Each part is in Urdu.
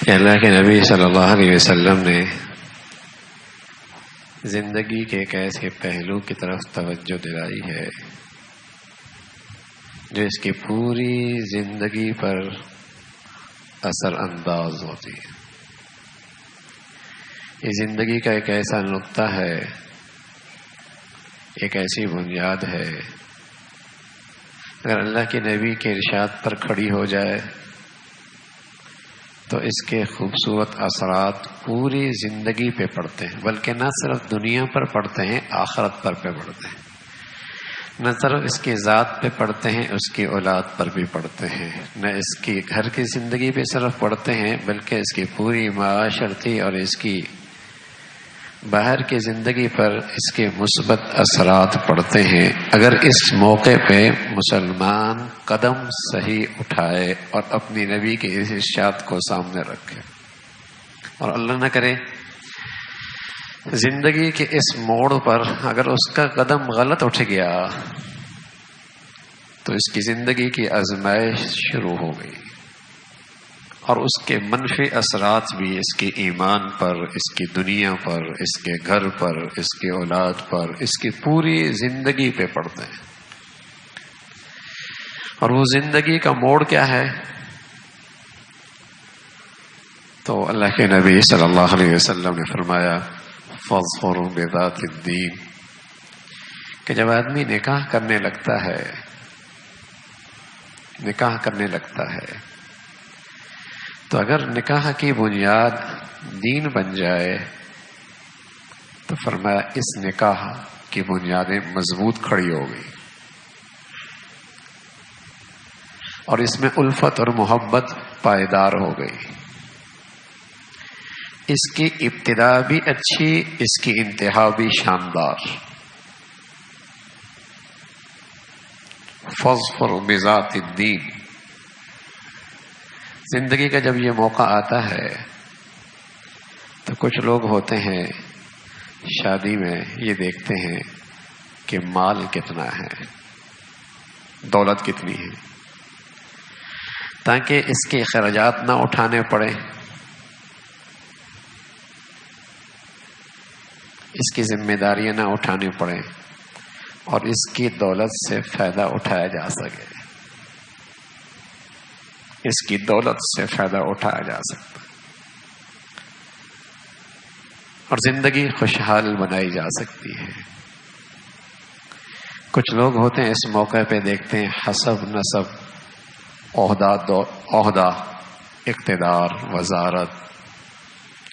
کہ اللہ کے نبی صلی اللہ علیہ وسلم نے زندگی کے ایک ایسے پہلو کی طرف توجہ دلائی ہے جو اس کی پوری زندگی پر اثر انداز ہوتی ہے۔ یہ زندگی کا ایک ایسا نقطہ ہے، ایک ایسی بنیاد ہے، اگر اللہ کے نبی کے ارشاد پر کھڑی ہو جائے تو اس کے خوبصورت اثرات پوری زندگی پہ پڑتے ہیں، بلکہ نہ صرف دنیا پر پڑتے ہیں، آخرت پر پڑتے ہیں۔ نہ صرف اس کی ذات پہ پڑتے ہیں، اس کی اولاد پر بھی پڑتے ہیں، نہ اس کی گھر کی زندگی پہ صرف پڑتے ہیں، بلکہ اس کی پوری معاشرتی اور اس کی باہر کی زندگی پر اس کے مثبت اثرات پڑتے ہیں اگر اس موقع پہ مسلمان قدم صحیح اٹھائے اور اپنی نبی کے اس ارشاد کو سامنے رکھے۔ اور اللہ نہ کرے زندگی کے اس موڑ پر اگر اس کا قدم غلط اٹھ گیا تو اس کی زندگی کی آزمائش شروع ہو گئی، اور اس کے منفی اثرات بھی اس کے ایمان پر، اس کی دنیا پر، اس کے گھر پر، اس کی اولاد پر، اس کی پوری زندگی پہ پڑتے ہیں۔ اور وہ زندگی کا موڑ کیا ہے؟ تو اللہ کے نبی صلی اللہ علیہ وسلم نے فرمایا فاظفروا بذات الدین، کہ جب آدمی نکاح کرنے لگتا ہے تو اگر نکاح کی بنیاد دین بن جائے تو فرمایا اس نکاح کی بنیادیں مضبوط کھڑی ہو گئی، اور اس میں الفت اور محبت پائیدار ہو گئی۔ اس کی ابتدا بھی اچھی، اس کی انتہا بھی شاندار۔ فاظفروا بذات الدین، زندگی کا جب یہ موقع آتا ہے تو کچھ لوگ ہوتے ہیں شادی میں یہ دیکھتے ہیں کہ مال کتنا ہے، دولت کتنی ہے، تاکہ اس کے اخراجات نہ اٹھانے پڑے، اس کی ذمہ داریاں نہ اٹھانی پڑے، اور اس کی دولت سے فائدہ اٹھایا جا سکے، اس کی دولت سے فائدہ اٹھایا جا سکتا اور زندگی خوشحال بنائی جا سکتی ہے۔ کچھ لوگ ہوتے ہیں اس موقع پہ دیکھتے ہیں حسب نسب، عہدہ، اقتدار، وزارت،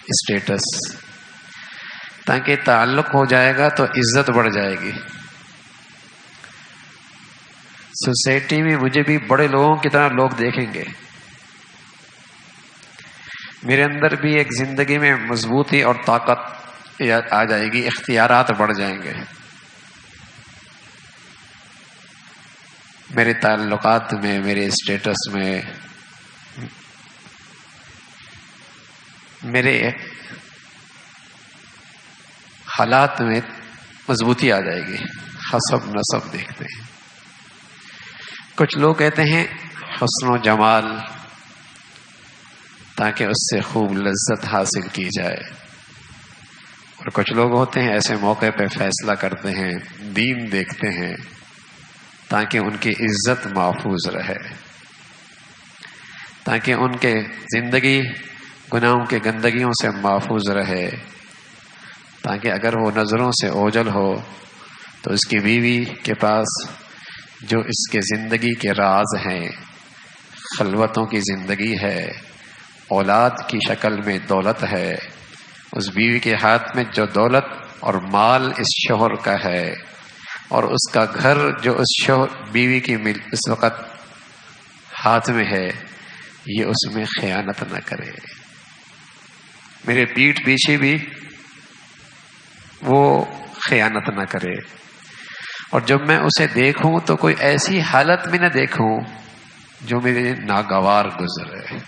اسٹیٹس، تاکہ تعلق ہو جائے گا تو عزت بڑھ جائے گی۔ سوسائٹی میں مجھے بھی بڑے لوگوں کی طرح لوگ دیکھیں گے، میرے اندر بھی ایک زندگی میں مضبوطی اور طاقت آ جائے گی، اختیارات بڑھ جائیں گے، میرے تعلقات میں، میرے اسٹیٹس میں، میرے حالات میں مضبوطی آ جائے گی۔ حسب نسب دیکھتے ہیں۔ کچھ لوگ کہتے ہیں حسن و جمال، تاکہ اس سے خوب لذت حاصل کی جائے، اور کچھ لوگ ہوتے ہیں ایسے موقع پہ فیصلہ کرتے ہیں دین دیکھتے ہیں تاکہ ان کی عزت محفوظ رہے، تاکہ ان کے زندگی گناہوں کے گندگیوں سے محفوظ رہے، تاکہ اگر وہ نظروں سے اوجھل ہو تو اس کی بیوی کے پاس جو اس کے زندگی کے راز ہیں، خلوتوں کی زندگی ہے، اولاد کی شکل میں دولت ہے، اس بیوی کے ہاتھ میں جو دولت اور مال اس شوہر کا ہے، اور اس کا گھر جو اس بیوی کی اس وقت ہاتھ میں ہے، یہ اس میں خیانت نہ کرے، میرے پیٹھ پیچھے بھی وہ خیانت نہ کرے، اور جب میں اسے دیکھوں تو کوئی ایسی حالت میں نہ دیکھوں جو میرے ناگوار گزرے۔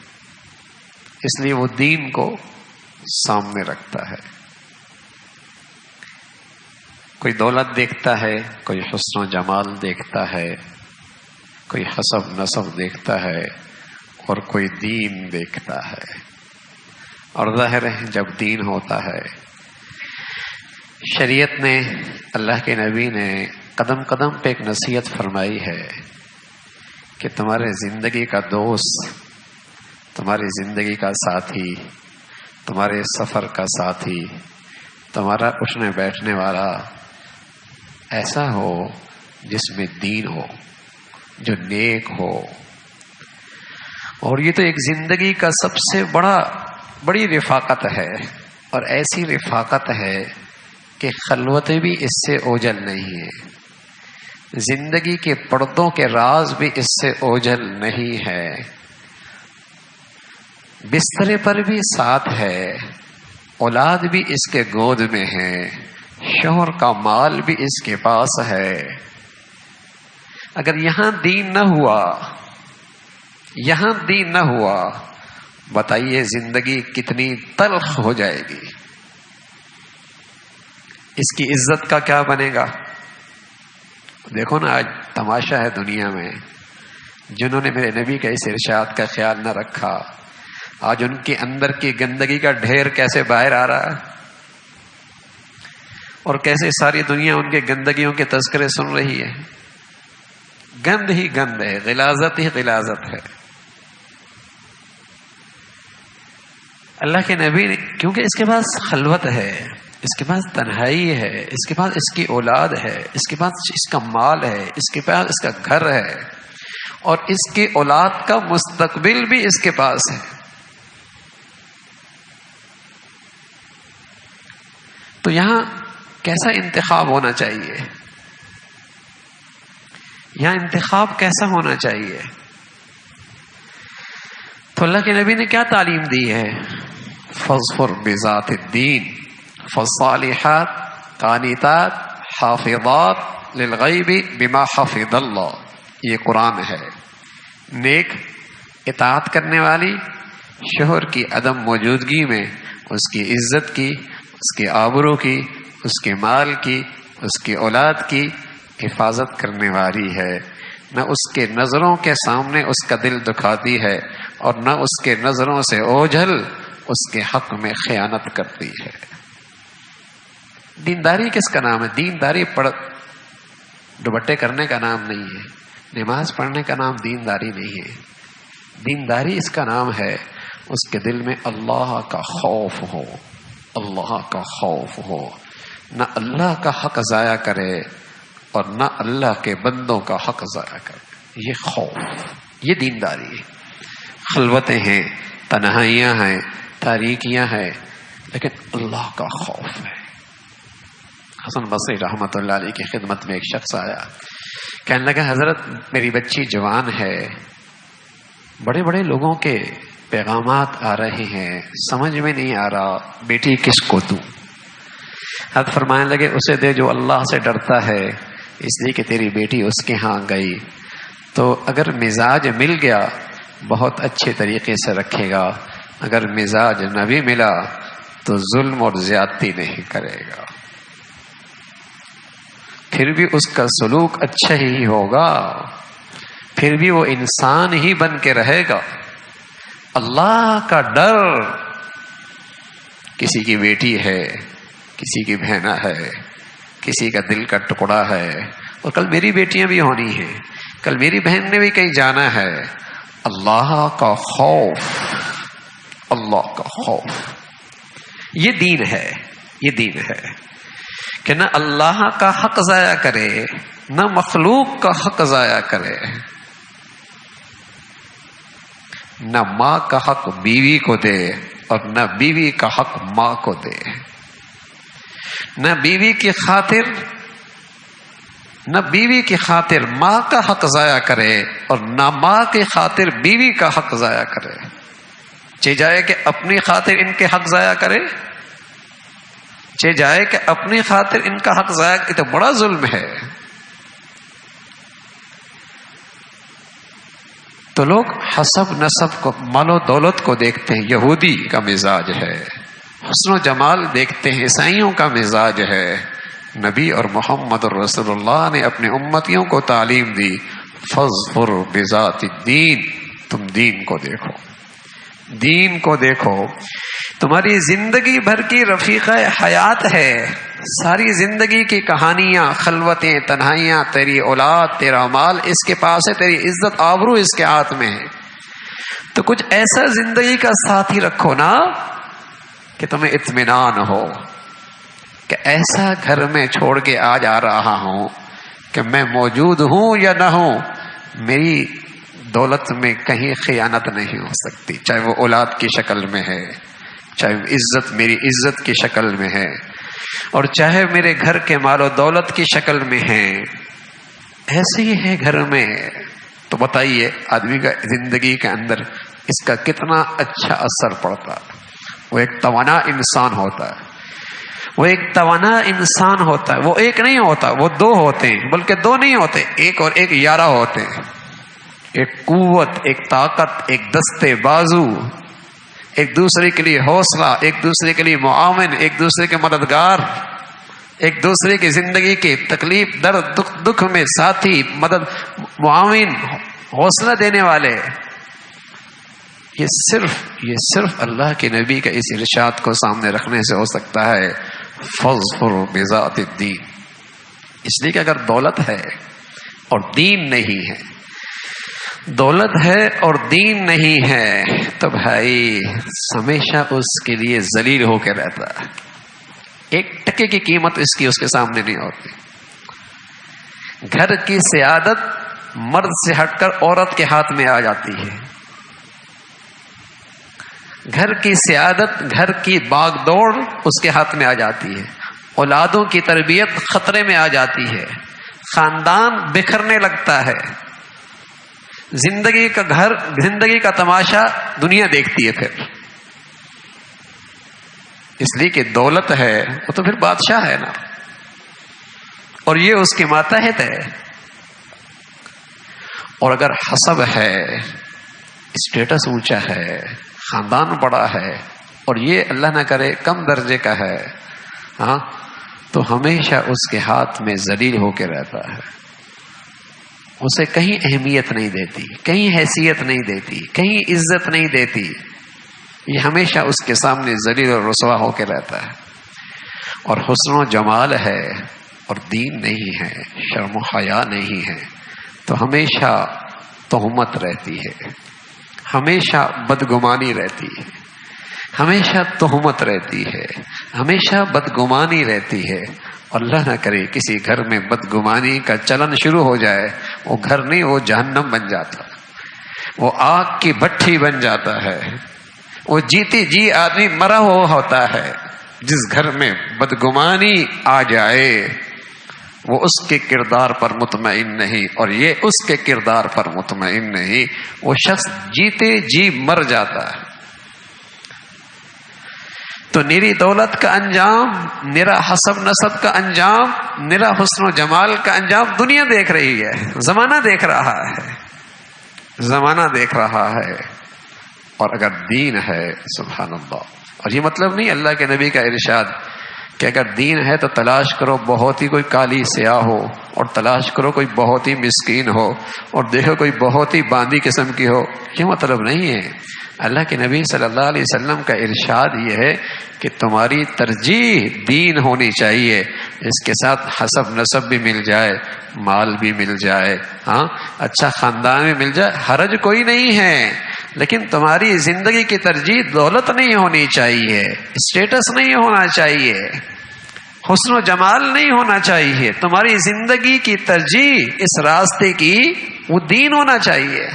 اس لیے وہ دین کو سامنے رکھتا ہے۔ کوئی دولت دیکھتا ہے، کوئی حسن و جمال دیکھتا ہے، کوئی حسب نسب دیکھتا ہے، اور کوئی دین دیکھتا ہے۔ اور ظاہر ہے جب دین ہوتا ہے، شریعت نے، اللہ کے نبی نے قدم قدم پہ ایک نصیحت فرمائی ہے کہ تمہارے زندگی کا دوست، تمہاری زندگی کا ساتھی، تمہارے سفر کا ساتھی، تمہارا اٹھنے بیٹھنے والا ایسا ہو جس میں دین ہو، جو نیک ہو۔ اور یہ تو ایک زندگی کا سب سے بڑی رفاقت ہے، اور ایسی رفاقت ہے کہ خلوتیں بھی اس سے اوجھل نہیں ہے، زندگی کے پردوں کے راز بھی اس سے اوجھل نہیں ہے، بسترے پر بھی ساتھ ہے، اولاد بھی اس کے گود میں ہے، شوہر کا مال بھی اس کے پاس ہے۔ اگر یہاں دین نہ ہوا، یہاں دین نہ ہوا، بتائیے زندگی کتنی تلخ ہو جائے گی، اس کی عزت کا کیا بنے گا؟ دیکھو نا، آج تماشا ہے دنیا میں، جنہوں نے میرے نبی کے اس ارشاد کا خیال نہ رکھا، آج ان کے اندر کی گندگی کا ڈھیر کیسے باہر آ رہا ہے، اور کیسے ساری دنیا ان کے گندگیوں کے تذکرے سن رہی ہے۔ گند ہی گند ہے، غلاظت ہی غلاظت ہے۔ اللہ کے نبی نے، کیونکہ اس کے پاس خلوت ہے، اس کے پاس تنہائی ہے، اس کے پاس اس کی اولاد ہے، اس کے پاس اس کا مال ہے، اس کے پاس اس کا گھر ہے، اور اس کی اولاد کا مستقبل بھی اس کے پاس ہے۔ تو یہاں کیسا انتخاب ہونا چاہیے؟ یہاں انتخاب کیسا ہونا چاہیے؟ تو اللہ کے نبی نے کیا تعلیم دی ہے؟ فاظفر بذات الدین فالصالحات قانتات حافظات للغیب بما حفظ اللہ۔ یہ قرآن ہے۔ نیک، اطاعت کرنے والی، شوہر کی عدم موجودگی میں اس کی عزت کی، اس کے آبرو کی، اس کے مال کی، اس کی اولاد کی حفاظت کرنے والی ہے، نہ اس کے نظروں کے سامنے اس کا دل دکھاتی ہے، اور نہ اس کے نظروں سے اوجھل اس کے حق میں خیانت کرتی ہے۔ دینداری کس کا نام ہے؟ دینداری دوپٹے کرنے کا نام نہیں ہے، نماز پڑھنے کا نام دینداری نہیں ہے۔ دینداری اس کا نام ہے اس کے دل میں اللہ کا خوف ہو، اللہ کا خوف ہو، نہ اللہ کا حق ضائع کرے اور نہ اللہ کے بندوں کا حق ضائع کرے۔ یہ خوف، یہ دینداری ہے۔ خلوتیں ہیں، تنہائیاں ہیں، تاریکیاں ہیں، لیکن اللہ کا خوف ہے۔ حسن بصری رحمت اللہ علیہ کی خدمت میں ایک شخص آیا، کہنے لگا حضرت میری بچی جوان ہے، بڑے بڑے لوگوں کے پیغامات آ رہے ہیں، سمجھ میں نہیں آ رہا بیٹی کس کو دوں۔ حضرت فرمانے لگے اسے دے جو اللہ سے ڈرتا ہے، اس لیے کہ تیری بیٹی اس کے ہاں گئی تو اگر مزاج مل گیا بہت اچھے طریقے سے رکھے گا، اگر مزاج نہ بھی ملا تو ظلم اور زیادتی نہیں کرے گا، پھر بھی اس کا سلوک اچھا ہی ہوگا، پھر بھی وہ انسان ہی بن کے رہے گا۔ اللہ کا ڈر، کسی کی بیٹی ہے، کسی کی بہنا ہے، کسی کا دل کا ٹکڑا ہے، اور کل میری بیٹیاں بھی ہونی ہیں، کل میری بہن نے بھی کہیں جانا ہے۔ اللہ کا خوف، اللہ کا خوف، یہ دین ہے، یہ دین ہے کہ نہ اللہ کا حق ضائع کرے، نہ مخلوق کا حق ضائع کرے، نہ ماں کا حق بیوی کو دے اور نہ بیوی کا حق ماں کو دے، نہ بیوی کی خاطر ماں کا حق ضائع کرے اور نہ ماں کی خاطر بیوی کا حق ضائع کرے۔ چہ جائے کہ اپنی خاطر ان کے حق ضائع کرے، چہ جائے کہ اپنی خاطر ان کا حق ضائع کرے، تو بڑا ظلم ہے۔ تو لوگ حسب نسب کو، مال و دولت کو دیکھتے ہیں، یہودی کا مزاج ہے، حسن و جمال دیکھتے ہیں، عیسائیوں کا مزاج ہے۔ نبی اور محمد رسول اللہ نے اپنے امتیوں کو تعلیم دی، فاظفر بذات الدین، تم دین کو دیکھو، دین کو دیکھو۔ تمہاری زندگی بھر کی رفیقہ حیات ہے، ساری زندگی کی کہانیاں، خلوتیں، تنہائیاں، تیری اولاد، تیرا مال اس کے پاس ہے، تیری عزت آبرو اس کے ہاتھ میں ہے. تو کچھ ایسا زندگی کا ساتھی رکھو نا کہ تمہیں اطمینان ہو کہ ایسا گھر میں چھوڑ کے آ جا رہا ہوں کہ میں موجود ہوں یا نہ ہوں، میری دولت میں کہیں خیانت نہیں ہو سکتی، چاہے وہ اولاد کی شکل میں ہے، چاہے عزت میری عزت کی شکل میں ہے، اور چاہے میرے گھر کے مال و دولت کی شکل میں ہے. ایسے ہی ہے گھر میں. تو بتائیے آدمی کا زندگی کے اندر اس کا کتنا اچھا اثر پڑتا ہے. وہ ایک توانا انسان ہوتا ہے، وہ ایک توانا انسان ہوتا ہے. وہ ایک نہیں ہوتا، وہ دو ہوتے ہیں، بلکہ دو نہیں ہوتے، ایک اور ایک 11 ہوتے ہیں. ایک قوت، ایک طاقت، ایک دستے بازو، ایک دوسرے کے لیے حوصلہ، ایک دوسرے کے لیے معاون، ایک دوسرے کے مددگار، ایک دوسرے کی زندگی کے تکلیف، درد، دکھ میں ساتھی، مدد، معاون، حوصلہ دینے والے. یہ صرف اللہ کے نبی کا اس ارشاد کو سامنے رکھنے سے ہو سکتا ہے. فاظفر بذات الدین. اس لیے کہ اگر دولت ہے اور دین نہیں ہے، دولت ہے اور دین نہیں ہے، تو بھائی ہمیشہ اس کے لیے ذلیل ہو کے رہتا ہے. ایک ٹکے کی قیمت اس کے سامنے نہیں ہوتی. گھر کی سیادت مرد سے ہٹ کر عورت کے ہاتھ میں آ جاتی ہے. گھر کی سیادت، گھر کی باغ دوڑ اس کے ہاتھ میں آ جاتی ہے. اولادوں کی تربیت خطرے میں آ جاتی ہے. خاندان بکھرنے لگتا ہے. زندگی کا تماشا دنیا دیکھتی ہے. پھر اس لیے کہ دولت ہے وہ تو پھر بادشاہ ہے نا، اور یہ اس کے ماتحت ہے. اور اگر حسب ہے، اسٹیٹس اونچا ہے، خاندان بڑا ہے، اور یہ اللہ نہ کرے کم درجے کا ہے، ہاں، تو ہمیشہ اس کے ہاتھ میں ذلیل ہو کے رہتا ہے. اسے کہیں اہمیت نہیں دیتی، کہیں حیثیت نہیں دیتی، کہیں عزت نہیں دیتی. یہ ہمیشہ اس کے سامنے ذلیل اور رسوا ہو کے رہتا ہے. اور حسن و جمال ہے اور دین نہیں ہے، شرم و حیا نہیں ہے، تو ہمیشہ تہمت رہتی ہے، ہمیشہ بدگمانی رہتی ہے، ہمیشہ تہمت رہتی ہے، ہمیشہ بدگمانی رہتی ہے. اللہ نہ کرے کسی گھر میں بدگمانی کا چلن شروع ہو جائے، وہ گھر نہیں، وہ جہنم بن جاتا، وہ آگ کی بھٹی بن جاتا ہے. وہ جیتی جی آدمی مرا ہوا ہوتا ہے. جس گھر میں بدگمانی آ جائے وہ اس کے کردار پر مطمئن نہیں، اور یہ اس کے کردار پر مطمئن نہیں، وہ شخص جیتے جی مر جاتا ہے. تو نری دولت کا انجام، نرا حسب نسب کا انجام، نرا حسن و جمال کا انجام دنیا دیکھ رہی ہے، زمانہ دیکھ رہا ہے، زمانہ دیکھ رہا ہے. اور اگر دین ہے، سبحان اللہ. اور یہ مطلب نہیں اللہ کے نبی کا ارشاد کہ اگر دین ہے تو تلاش کرو بہت ہی کوئی کالی سیاہ ہو، اور تلاش کرو کوئی بہت ہی مسکین ہو، اور دیکھو کوئی بہت ہی باندی قسم کی ہو. یہ مطلب نہیں ہے. اللہ کے نبی صلی اللہ علیہ وسلم کا ارشاد یہ ہے کہ تمہاری ترجیح دین ہونی چاہیے، اس کے ساتھ حسب نسب بھی مل جائے، مال بھی مل جائے، ہاں، اچھا خاندان بھی مل جائے، حرج کوئی نہیں ہے. لیکن تمہاری زندگی کی ترجیح دولت نہیں ہونی چاہیے، اسٹیٹس نہیں ہونا چاہیے، حسن و جمال نہیں ہونا چاہیے. تمہاری زندگی کی ترجیح اس راستے کی وہ دین ہونا چاہیے.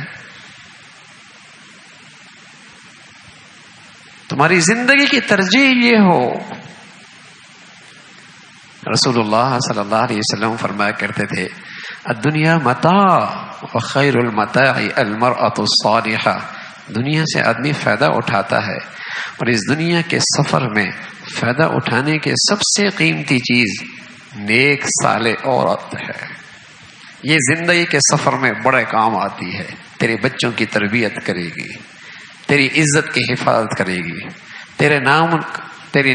تمہاری زندگی کی ترجیح یہ ہو. رسول اللہ صلی اللہ علیہ وسلم فرمایا کرتے تھے الدنیا متاع وخیر المتاع المرأة الصالحہ. دنیا سے آدمی فائدہ اٹھاتا ہے، اور اس دنیا کے سفر میں فائدہ اٹھانے کے سب سے قیمتی چیز نیک صالح عورت ہے. یہ زندگی کے سفر میں بڑے کام آتی ہے. تیرے بچوں کی تربیت کرے گی، تیری عزت کی حفاظت کرے گی، تیرے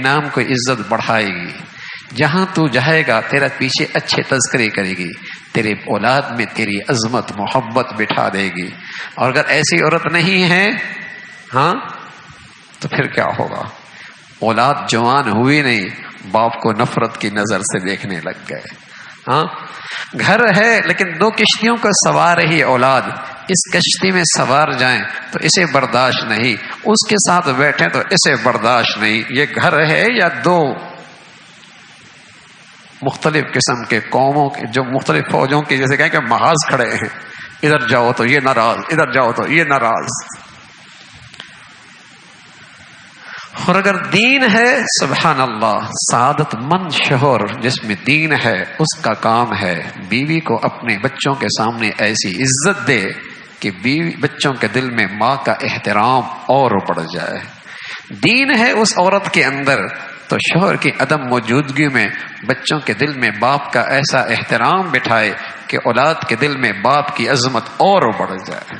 نام کو عزت بڑھائے گی. جہاں تو جائے گا تیرا پیچھے اچھے تذکرے کرے گی، تیرے اولاد میں تیری عظمت محبت بٹھا دے گی. اور اگر ایسی عورت نہیں ہے، ہاں، تو پھر کیا ہوگا؟ اولاد جوان ہوئی نہیں، باپ کو نفرت کی نظر سے دیکھنے لگ گئے. ہاں گھر ہے لیکن 2 کشتیوں کا سوار ہی اولاد، اس کشتی میں سوار جائیں تو اسے برداشت نہیں، اس کے ساتھ بیٹھیں تو اسے برداشت نہیں. یہ گھر ہے یا 2 مختلف قسم کے قوموں کے، جو مختلف فوجوں کے جیسے کہیں کہ محاذ کھڑے ہیں، ادھر جاؤ تو یہ ناراض، ادھر جاؤ تو یہ ناراض. اور اگر دین ہے، سبحان اللہ، سعادت مند شوہر جس میں دین ہے اس کا کام ہے بیوی کو اپنے بچوں کے سامنے ایسی عزت دے کہ بیوی بچوں کے دل میں ماں کا احترام اور بڑھ جائے. دین ہے اس عورت کے اندر تو شوہر کی عدم موجودگی میں بچوں کے دل میں باپ کا ایسا احترام بٹھائے کہ اولاد کے دل میں باپ کی عظمت اور بڑھ جائے،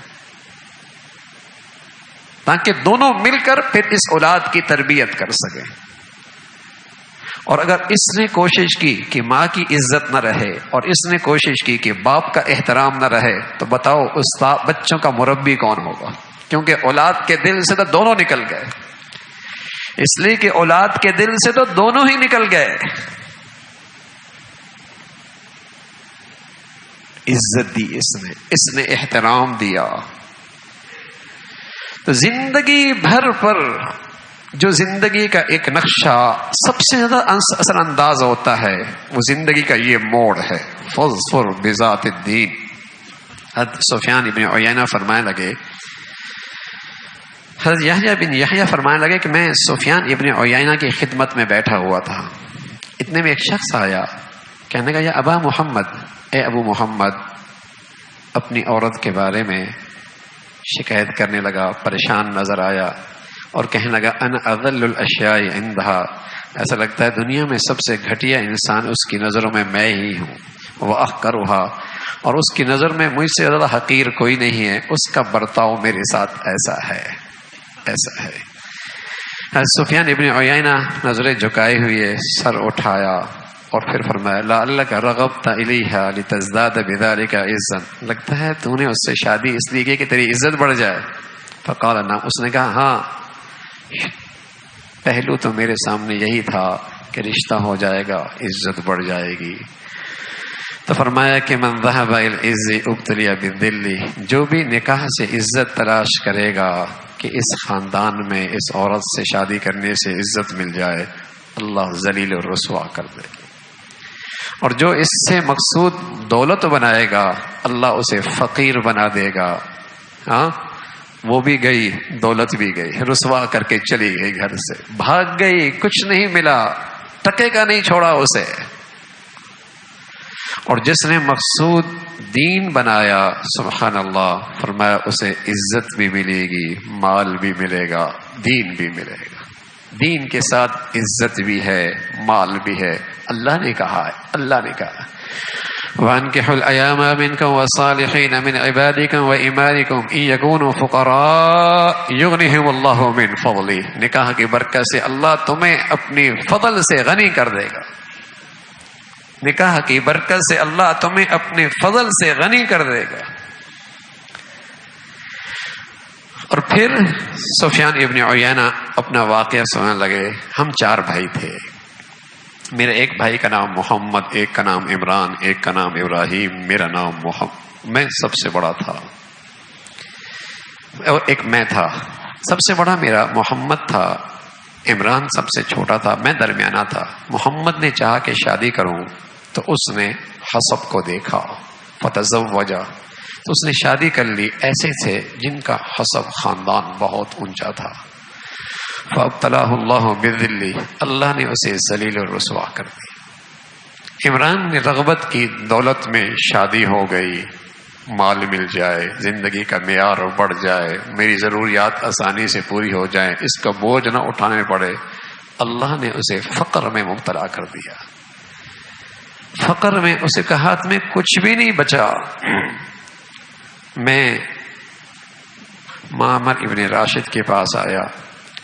تاکہ دونوں مل کر پھر اس اولاد کی تربیت کر سکیں. اور اگر اس نے کوشش کی کہ ماں کی عزت نہ رہے اور اس نے کوشش کی کہ باپ کا احترام نہ رہے تو بتاؤ اس بچوں کا مربی کون ہوگا؟ کیونکہ اولاد کے دل سے تو دونوں نکل گئے، اس لیے کہ اولاد کے دل سے تو دونوں ہی نکل گئے. عزت دی اس نے احترام دیا. تو زندگی بھر پر جو زندگی کا ایک نقشہ سب سے زیادہ اثر انداز ہوتا ہے وہ زندگی کا یہ موڑ ہے، فاظفر بذات الدین. حضرت سفیان ابن عیینہ فرمانے لگے، حضرت یحییٰ بن یحییٰ فرمانے لگے کہ میں سفیان ابن عیینہ کی خدمت میں بیٹھا ہوا تھا، اتنے میں ایک شخص آیا، کہنے لگا یا ابا محمد، اے ابو محمد، اپنی عورت کے بارے میں شکایت کرنے لگا، پریشان نظر آیا اور کہنے لگا انا اذل الاشیاء عندها، ایسا لگتا ہے دنیا میں سب سے گھٹیا انسان اس کی نظروں میں میں ہی ہوں، واحقرها، اور اس کی نظر میں مجھ سے زیادہ حقیر کوئی نہیں ہے، اس کا برتاؤ میرے ساتھ ایسا ہے ایسا ہے. حضرت سفیان ابن عیینہ نظریں جھکائے ہوئے سر اٹھایا اور پھر فرمایا لعلک رغبت الیہا لتزداد بذلک عزا، لگتا ہے تو نے اس سے شادی اس لیے کی کہ تیری عزت بڑھ جائے. فقال نعم، اس نے کہا ہاں، پہلو تو میرے سامنے یہی تھا کہ رشتہ ہو جائے گا، عزت بڑھ جائے گی. تو فرمایا کہ من ذهب الى العز ابتلي بالذل، جو بھی نکاح سے عزت تلاش کرے گا کہ اس خاندان میں اس عورت سے شادی کرنے سے عزت مل جائے، اللہ ذلیل و رسوا کر دے گا. اور جو اس سے مقصود دولت بنائے گا اللہ اسے فقیر بنا دے گا. ہاں وہ بھی گئی، دولت بھی گئی، رسوا کر کے چلی گئی، گھر سے بھاگ گئی، کچھ نہیں ملا، ٹکے کا نہیں چھوڑا اسے. اور جس نے مقصود دین بنایا، سبحان اللہ، فرمایا اسے عزت بھی ملے گی، مال بھی ملے گا، دین بھی ملے گا. دین کے ساتھ عزت بھی ہے، مال بھی ہے. اللہ نے کہا ہے، اللہ نے کہا وَأَنكِحُوا الْأَيَامَ مِنكُمْ وَالصَّالِحِينَ مِنْ عِبَادِكُمْ وَإِمَائِكُمْ إِنْ يَكُونُوا فُقَرَاءَ يُغْنِهِمُ اللَّهُ مِنْ فَضْلِهِ. نکاح کی برکت سے اللہ تمہیں اپنی فضل سے غنی کر دے گا. نکاح کی برکت سے اللہ تمہیں اپنے فضل سے غنی کر دے گا. اور پھر سفیان ابن عیینہ اپنا واقعہ سنانے لگے. ہم 4 بھائی تھے، میرے ایک بھائی کا نام محمد، ایک کا نام عمران، ایک کا نام ابراہیم، میرا نام محمد. میں سب سے بڑا تھا اور ایک میں تھا. سب سے بڑا میرا محمد تھا، عمران سب سے چھوٹا تھا، میں درمیانہ تھا. محمد نے چاہا کہ شادی کروں تو اس نے حسب کو دیکھا، فتزوجا، تو اس نے شادی کر لی ایسے تھے جن کا حسب خاندان بہت اونچا تھا. فابتلاہ اللہ بالذل، اللہ نے اسے ذلیل و رسوا کر دی. عمران نے رغبت کی دولت میں شادی ہو گئی، مال مل جائے، زندگی کا معیار بڑھ جائے، میری ضروریات آسانی سے پوری ہو جائیں، اس کا بوجھ نہ اٹھانے پڑے. اللہ نے اسے فقر میں مبتلا کر دیا. فقر میں اسے کے ہاتھ میں کچھ بھی نہیں بچا. میں معمر ابن راشد کے پاس آیا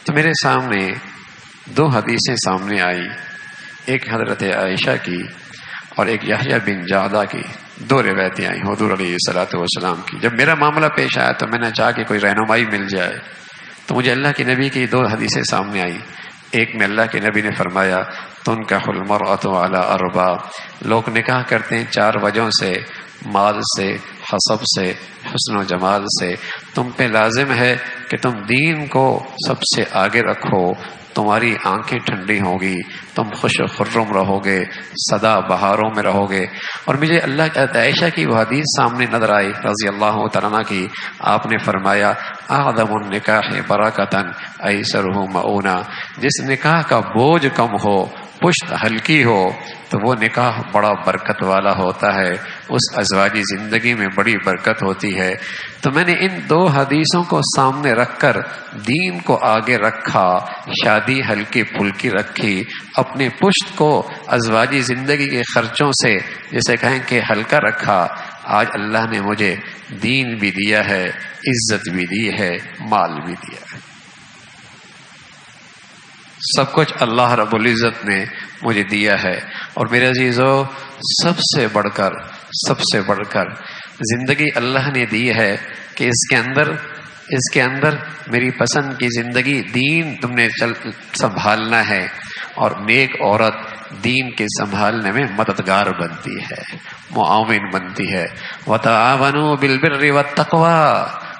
تو میرے سامنے 2 حدیثیں سامنے آئی، ایک حضرت عائشہ کی اور ایک یحییٰ بن جعدہ کی. 2 روایتیں آئیں حضور علیہ الصلوۃ والسلام کی. جب میرا معاملہ پیش آیا تو میں نے چاہا کہ کوئی رہنمائی مل جائے، تو مجھے اللہ کے نبی کی 2 حدیثیں سامنے آئی. ایک میں اللہ کے نبی نے فرمایا تنکح المرأۃ علی اربع، لوگ نکاح کرتے ہیں 4 وجہوں سے، مال سے، حسب سے، حسن و جمال سے۔ تم پہ لازم ہے کہ تم دین کو سب سے آگے رکھو، تمہاری آنکھیں ٹھنڈی ہوں گی، تم خوش و خرم رہو گے، سدا بہاروں میں رہو گے۔ اور مجھے اللہ کی عائشہ کی وہ حدیث سامنے نظر آئی رضی اللہ تعالیٰ عنہ کی، آپ نے فرمایا اعظم النکاح برکتاً ایسرہ مؤونہ، جس نکاح کا بوجھ کم ہو، پشت ہلکی ہو، تو وہ نکاح بڑا برکت والا ہوتا ہے، اس ازواجی زندگی میں بڑی برکت ہوتی ہے۔ تو میں نے ان 2 حدیثوں کو سامنے رکھ کر دین کو آگے رکھا، شادی ہلکی پھلکی رکھی، اپنے پشت کو ازواجی زندگی کے خرچوں سے جسے کہیں کہ ہلکا رکھا۔ آج اللہ نے مجھے دین بھی دیا ہے، عزت بھی دی ہے، مال بھی دیا ہے، سب کچھ اللہ رب العزت نے مجھے دیا ہے۔ اور میرے عزیزو، سب سے بڑھ کر زندگی اللہ نے دی ہے کہ اس کے اندر میری پسند کی زندگی دین تم نے سنبھالنا ہے، اور نیک عورت دین کے سنبھالنے میں مددگار بنتی ہے، معاون بنتی ہے۔ وَتَعَاوَنُوا بِالْبِرِّ وَالتَّقْوَىٰ،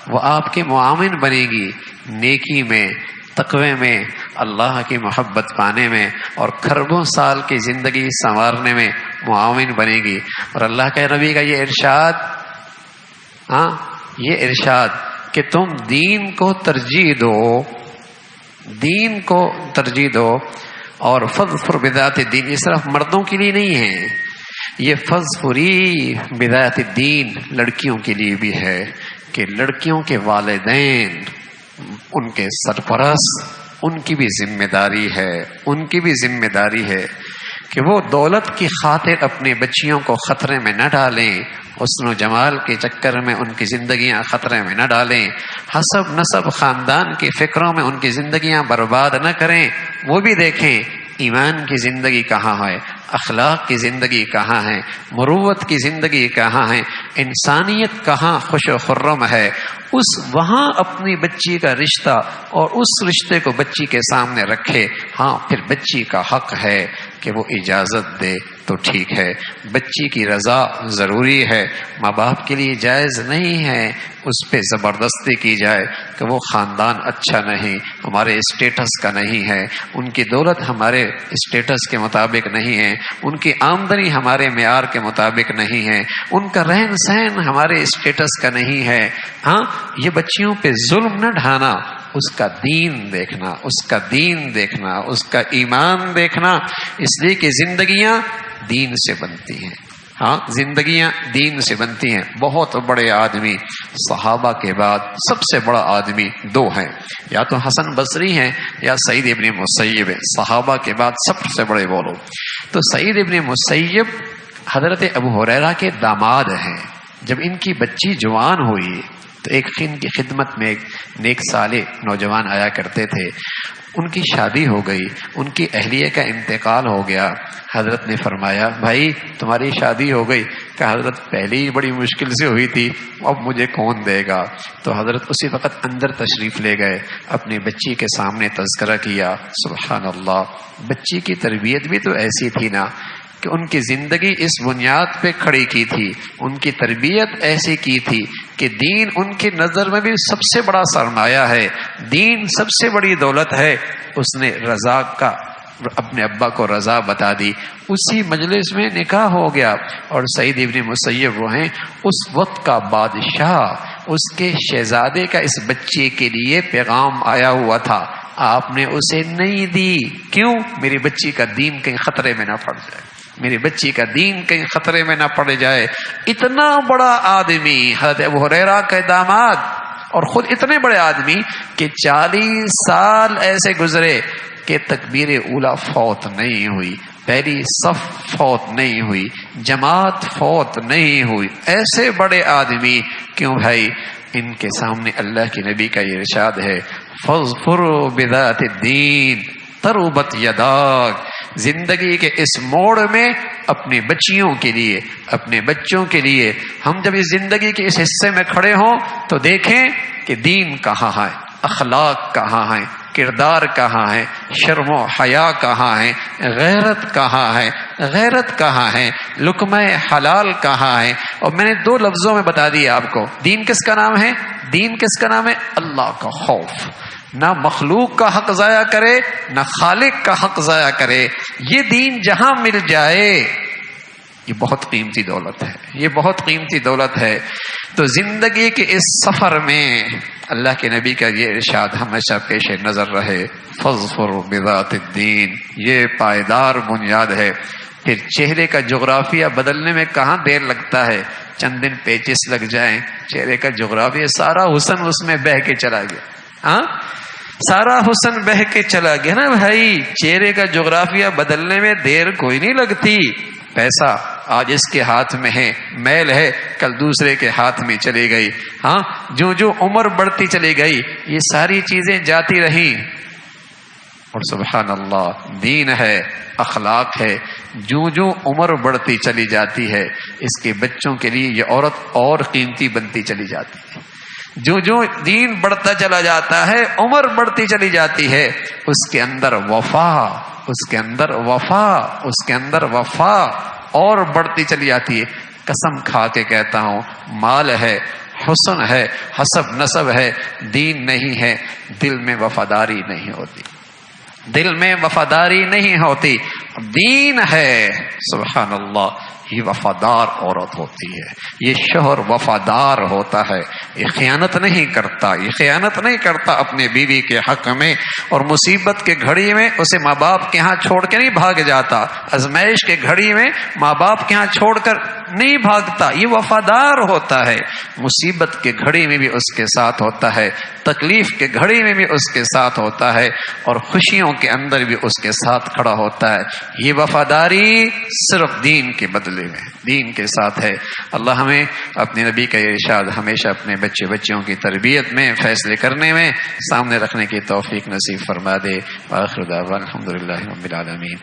وہ آپ کے معاون بنے گی نیکی میں، تقوی میں، اللہ کی محبت پانے میں، اور خربوں سال کی زندگی سنوارنے میں معاون بنے گی۔ اور اللہ کے نبی کا یہ ارشاد کہ تم دین کو ترجیح دو، اور فظفر بذات الدین، یہ صرف مردوں کے لیے نہیں ہے، یہ فظفری بذات الدین لڑکیوں کے لیے بھی ہے، کہ لڑکیوں کے والدین، ان کے سرپرست، ان کی بھی ذمہ داری ہے کہ وہ دولت کی خاطر اپنے بچیوں کو خطرے میں نہ ڈالیں، حسن و جمال کے چکر میں ان کی زندگیاں خطرے میں نہ ڈالیں، حسب نسب خاندان کی فکروں میں ان کی زندگیاں برباد نہ کریں۔ وہ بھی دیکھیں ایمان کی زندگی کہاں ہے، اخلاق کی زندگی کہاں ہے، مروت کی زندگی کہاں ہے، انسانیت کہاں خوش و خرم ہے، وہاں اپنی بچی کا رشتہ اور اس رشتے کو بچی کے سامنے رکھے۔ ہاں، پھر بچی کا حق ہے کہ وہ اجازت دے تو ٹھیک ہے، بچی کی رضا ضروری ہے، ماں باپ کے لیے جائز نہیں ہے اس پہ زبردستی کی جائے کہ وہ خاندان اچھا نہیں، ہمارے اسٹیٹس کا نہیں ہے، ان کی دولت ہمارے اسٹیٹس کے مطابق نہیں ہے، ان کی آمدنی ہمارے معیار کے مطابق نہیں ہے، ان کا رہن سہن ہمارے اسٹیٹس کا نہیں ہے۔ ہاں، یہ بچیوں پہ ظلم نہ ڈھانا، اس کا دین دیکھنا، اس کا ایمان دیکھنا، اس لیے کہ زندگیاں دین سے بنتی ہیں۔ ہاں، زندگیاں دین سے بنتی ہیں۔ بہت بڑے آدمی، صحابہ کے بعد سب سے بڑا آدمی 2 ہیں، یا تو حسن بصری ہیں یا سعید ابن مسیب ہیں۔ صحابہ کے بعد سب سے بڑے وہ لوگ۔ تو سعید ابن مسیب حضرت ابو ہریرہ کے داماد ہیں۔ جب ان کی بچی جوان ہوئی تو ایک ان کی خدمت میں ایک نیک صالح نوجوان آیا کرتے تھے، ان کی شادی ہو گئی، ان کی اہلیہ کا انتقال ہو گیا۔ حضرت نے فرمایا بھائی تمہاری شادی ہو گئی؟ کہ حضرت پہلے ہی بڑی مشکل سے ہوئی تھی، اب مجھے کون دے گا؟ تو حضرت اسی وقت اندر تشریف لے گئے، اپنی بچی کے سامنے تذکرہ کیا۔ سبحان اللہ، بچی کی تربیت بھی تو ایسی تھی نا کہ ان کی زندگی اس بنیاد پہ کھڑی کی تھی، ان کی تربیت ایسی کی تھی کہ دین ان کی نظر میں بھی سب سے بڑا سرمایہ ہے، دین سب سے بڑی دولت ہے۔ اس نے رضا کا اپنے ابا کو رضا بتا دی، اسی مجلس میں نکاح ہو گیا۔ اور سعید ابن مسیب وہ ہیں اس وقت کا بادشاہ، اس کے شہزادے کا اس بچے کے لیے پیغام آیا ہوا تھا، آپ نے اسے نہیں دی۔ کیوں؟ میری بچی کا دین کہیں خطرے میں نہ پڑ جائے، میری بچی کا دین کہیں خطرے میں نہ پڑ جائے۔ اتنا بڑا آدمی حضرت ابو ہریرہ کا داماد، اور خود اتنے بڑے آدمی کہ 40 سال ایسے گزرے کہ تکبیر اولیٰ فوت نہیں ہوئی، پہلی صف فوت نہیں ہوئی، جماعت فوت نہیں ہوئی۔ ایسے بڑے آدمی کیوں بھائی؟ ان کے سامنے اللہ کے نبی کا یہ ارشاد ہے فَاظْفُرْ بِذَاتِ الدِّينِ تَرُبَتْ يَدَاكَ۔ زندگی کے اس موڑ میں اپنی بچیوں کے لیے، اپنے بچوں کے لیے، ہم جب اس زندگی کے اس حصے میں کھڑے ہوں تو دیکھیں کہ دین کہاں ہے، اخلاق کہاں ہیں، کردار کہاں ہے، شرم و حیا کہاں ہے، غیرت کہاں ہے، غیرت کہاں ہے، لقمہ حلال کہاں ہے. اور میں نے 2 لفظوں میں بتا دیا آپ کو. دین کس کا نام ہے؟ دین کس کا نام ہے؟ اللہ کا خوف. نہ مخلوق کا حق ضائع کرے، نہ خالق کا حق ضائع کرے. یہ دین جہاں مل جائے یہ بہت قیمتی دولت ہے، یہ بہت قیمتی دولت ہے. تو زندگی کے اس سفر میں اللہ کے نبی کا یہ ارشاد ہمیشہ پیش نظر رہے، فاظفر بذات الدین. یہ پائیدار بنیاد ہے. پھر چہرے کا جغرافیہ بدلنے میں کہاں دیر لگتا ہے، چند دن پیچس لگ جائیں، چہرے کا جغرافیہ سارا حسن اس میں بہہ کے چلا گیا. ہاں سارا حسن بہہ کے چلا گیا نا بھائی. چہرے کا جغرافیہ بدلنے میں دیر کوئی نہیں لگتی. پیسہ آج اس کے ہاتھ میں ہے، میل ہے کل دوسرے کے ہاتھ میں چلی گئی. ہاں جو عمر بڑھتی چلی گئی یہ ساری چیزیں جاتی رہیں. اور سبحان اللہ دین ہے، اخلاق ہے. جو عمر بڑھتی چلی جاتی ہے اس کے بچوں کے لیے یہ عورت اور قیمتی بنتی چلی جاتی ہے. جو دین بڑھتا چلا جاتا ہے، عمر بڑھتی چلی جاتی ہے، اس کے اندر وفا، اس کے اندر وفا، اس کے اندر وفا اور بڑھتی چلی جاتی ہے. قسم کھا کے کہتا ہوں، مال ہے، حسن ہے، حسب نسب ہے، دین نہیں ہے، دل میں وفاداری نہیں ہوتی، دل میں وفاداری نہیں ہوتی. دین ہے سبحان اللہ یہ وفادار عورت ہوتی ہے، یہ شوہر وفادار ہوتا ہے، یہ خیانت نہیں کرتا، یہ خیانت نہیں کرتا اپنے بیوی کے حق میں. اور مصیبت کے گھڑی میں اسے ماں باپ کے ہاں چھوڑ کے نہیں بھاگ جاتا، ازمائش کے گھڑی میں ماں باپ کے ہاں چھوڑ کر نہیں بھاگتا، یہ وفادار ہوتا ہے. مصیبت کے گھڑی میں بھی اس کے ساتھ ہوتا ہے، تکلیف کے گھڑی میں بھی اس کے ساتھ ہوتا ہے، اور خوشیوں کے اندر بھی اس کے ساتھ کھڑا ہوتا ہے. یہ وفاداری صرف دین کے بدلے میں، دین کے ساتھ ہے. اللہ ہمیں اپنے نبی کا یہ ارشاد ہمیشہ اپنے بچوں کی تربیت میں، فیصلے کرنے میں سامنے رکھنے کی توفیق نصیب فرما دے. وآخر دعوانا الحمدللہ رب العالمین.